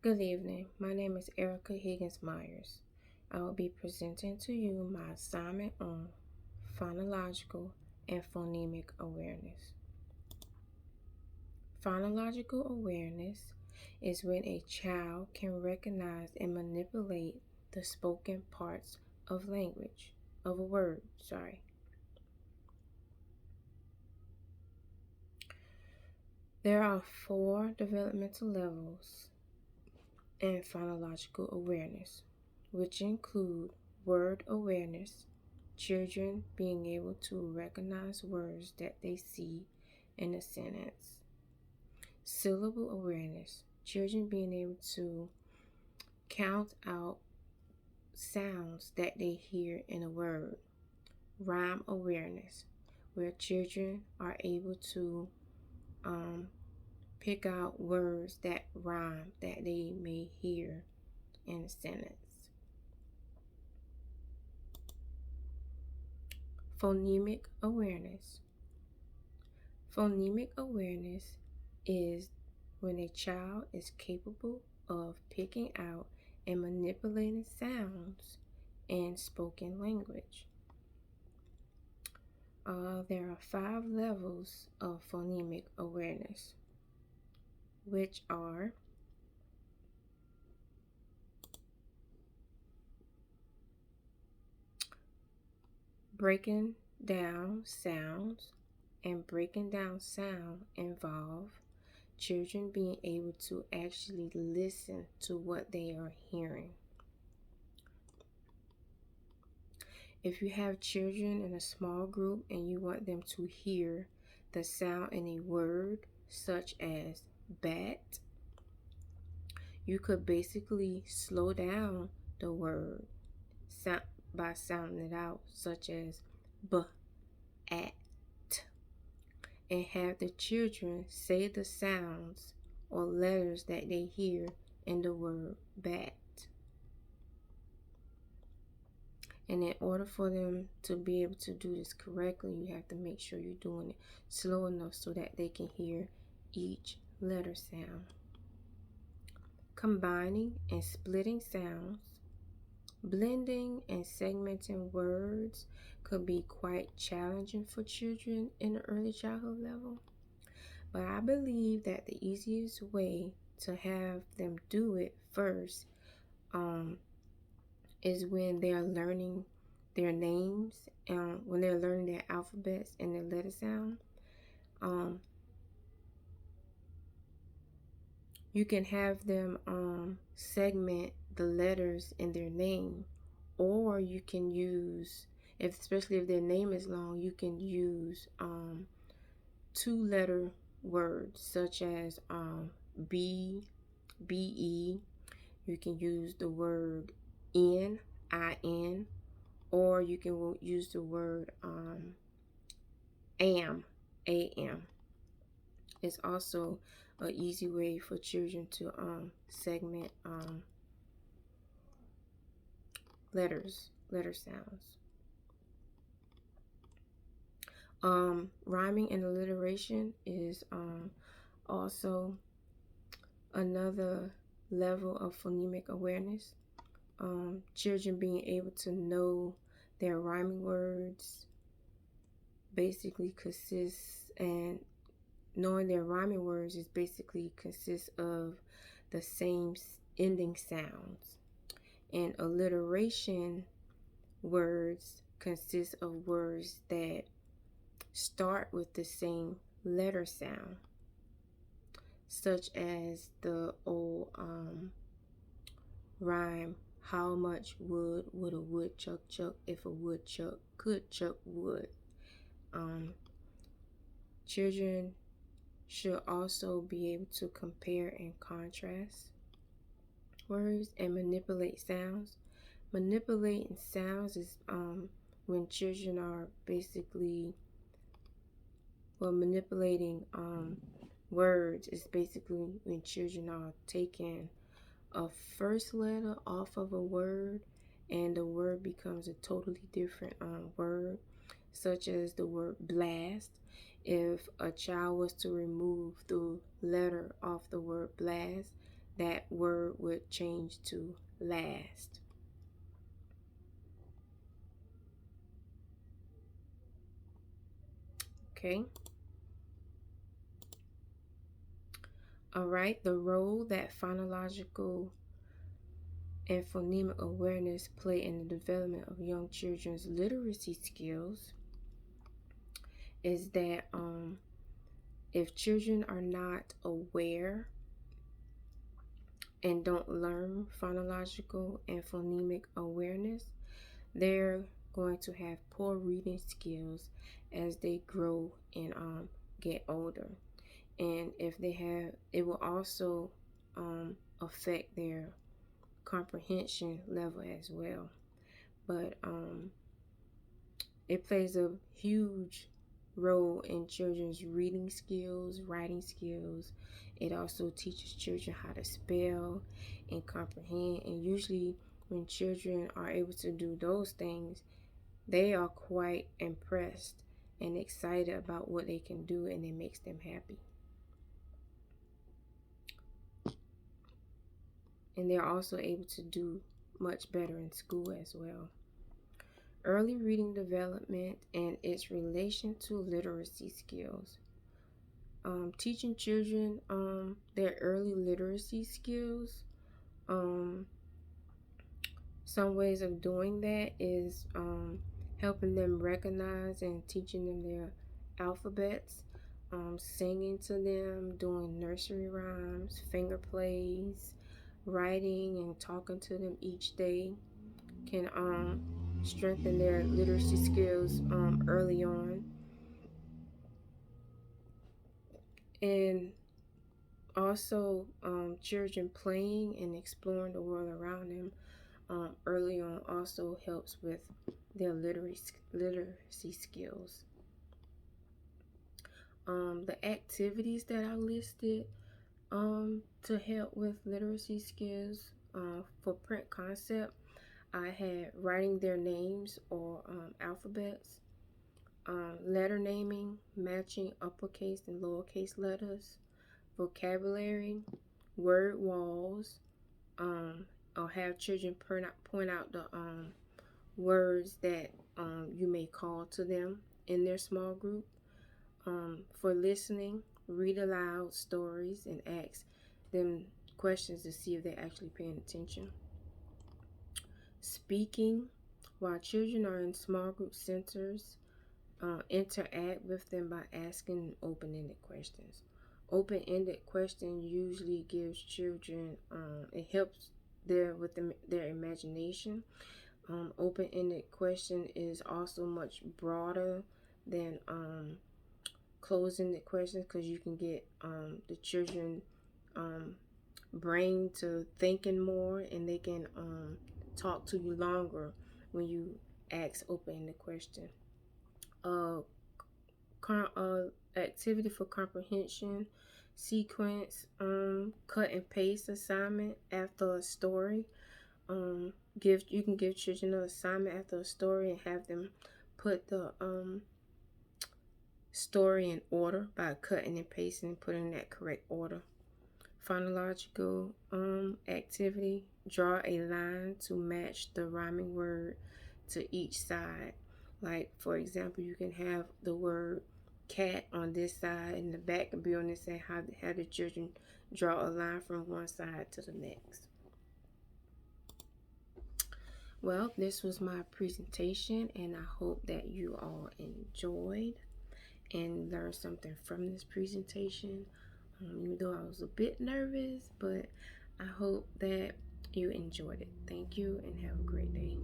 Good evening. My name is Erica Higgins Myers. I will be presenting to you my assignment on phonological and phonemic awareness. Phonological awareness is when a child can recognize and manipulate the spoken parts of a word. There are 4 developmental levels in phonological awareness, which include word awareness, children being able to recognize words that they see in a sentence; syllable awareness, children being able to count out sounds that they hear in a word; rhyme awareness, where children are able to pick out words that rhyme that they may hear in a sentence; phonemic awareness. Phonemic awareness is when a child is capable of picking out and manipulating sounds in spoken language. There are 5 levels of phonemic awareness, which are breaking down sounds, and breaking down sound involve children being able to actually listen to what they are hearing. If you have children in a small group and you want them to hear the sound in a word such as bat, you could basically slow down the word by sounding it out, such as b, at, and have the children say the sounds or letters that they hear in the word bat. And in order for them to be able to do this correctly, you have to make sure you're doing it slow enough so that they can hear each letter sound. Combining and splitting sounds, blending and segmenting words could be quite challenging for children in the early childhood level. But I believe that the easiest way to have them do it first is when they're learning their names, when they're learning their alphabets and their letter sound. You can have them segment the letters in their name, or you can use, especially if their name is long, you can use 2-letter words such as B, BE. You can use the word N, IN, or you can use the word AM, AM. It's also an easy way for children to segment letter sounds. Rhyming and alliteration is also another level of phonemic awareness. Children being able to know their rhyming words basically consists, and knowing their rhyming words is basically consists of the same ending sounds. And alliteration words consist of words that start with the same letter sound, such as the old rhyme, how much wood would a woodchuck chuck if a woodchuck could chuck wood. Children should also be able to compare and contrast words and manipulate sounds. Manipulating sounds is when children are basically, manipulating words is basically when children are taking a first letter off of a word and the word becomes a totally different word, such as the word blast. If a child was to remove the letter off the word blast, that word would change to last. Okay. All right. The role that phonological and phonemic awareness play in the development of young children's literacy skills is that if children are not aware and don't learn phonological and phonemic awareness, they're going to have poor reading skills as they grow and get older. And if they have, it will also affect their comprehension level as well. But it plays a huge role in children's reading skills, writing skills. It also teaches children how to spell and comprehend. And usually, when children are able to do those things, they are quite impressed and excited about what they can do, and it makes them happy. And they're also able to do much better in school as well. Early reading development and its relation to literacy skills. Teaching children their early literacy skills. Some ways of doing that is helping them recognize and teaching them their alphabets, singing to them, doing nursery rhymes, finger plays, writing and talking to them each day can strengthen their literacy skills early on. And also, children playing and exploring the world around them early on also helps with their literacy skills. The activities that I listed to help with literacy skills for print concept, I had writing their names or alphabets, letter naming, matching uppercase and lowercase letters, vocabulary, word walls, or have children point out the words that you may call to them in their small group. For listening, read aloud stories and ask them questions to see if they're actually paying attention. Speaking, while children are in small group centers, interact with them by asking open-ended questions. Open-ended question usually gives children, it helps their imagination. Open-ended question is also much broader than closed-ended questions because you can get the children brain to thinking more, and they can talk to you longer when you ask open-ended question. Activity for comprehension sequence, cut and paste assignment after a story. You can give children an assignment after a story and have them put the story in order by cutting and pasting and putting in that correct order. Phonological activity, draw a line to match the rhyming word to each side. Like, for example, you can have the word cat on this side and the back can be on this side. How the children draw a line from one side to the next. Well, this was my presentation, and I hope that you all enjoyed and learned something from this presentation. Even though I was a bit nervous, but I hope that you enjoyed it. Thank you and have a great day.